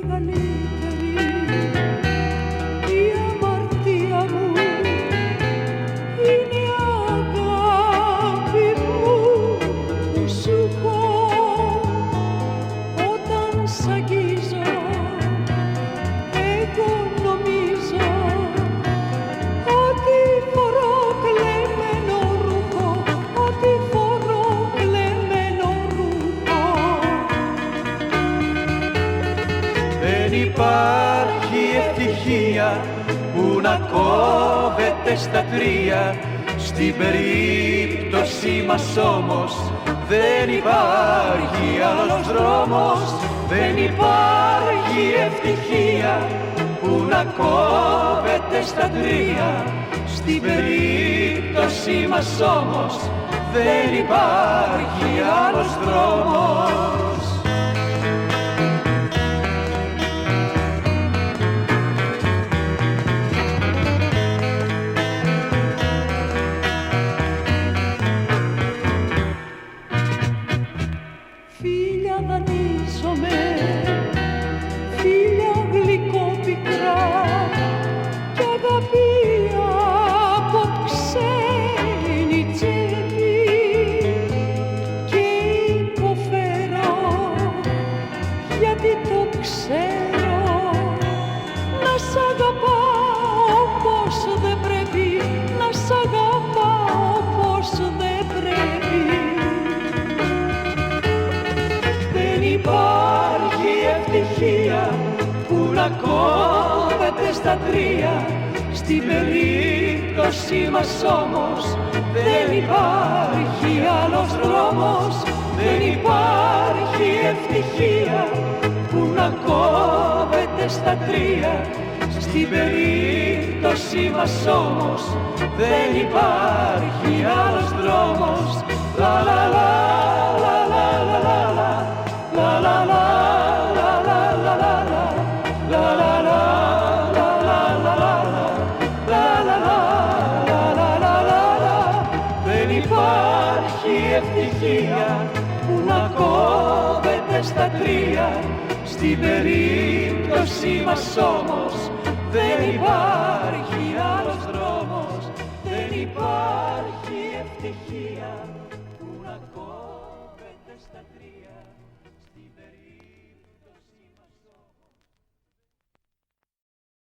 μεγαλύτερη η αμαρτία μου είναι η αγάπη μου που σου πω όταν σ' αγγίζω. Εγώ νομίζω ότι φορώ κλεμμένο ρούχο, ότι φορώ κλεμμένο ρούχο. Δεν υπάρχει ευτυχία που να κόβεται στα τρία. Στην περίπτωση μας όμως δεν υπάρχει άλλος δρόμος. Δεν υπάρχει ευτυχία που να κόβεται στα τρία. Στην περίπτωση μας όμως δεν υπάρχει άλλος δρόμος. Φίλια δανείζομαι, φίλια γλυκόπικρα κι αγάπη από ξένη τσέπη και υποφέρω γιατί το ξέρω να σ' αγαπάω όπως δεν πρέπει, να σ' αγαπάω όπως δεν πρέπει. Δεν υπάρχει ευτυχία που να κόβεται στα τρία. Στην περίπτωση μας όμως δεν υπάρχει άλλος δρόμος. Δεν υπάρχει ευτυχία που να κόβεται στα τρία. Στην περίπτωση μας όμως δεν υπάρχει άλλος δρόμος. Λα λα λα λα λα λα λα. La la la la la la la la la la la la la la la la. Δεν υπάρχει ευτυχία που να κόβεται στα τρία. Στην περίπτωση μας όμως δεν υπάρχει άλλος δρόμος. Δεν υπάρχει ευτυχία.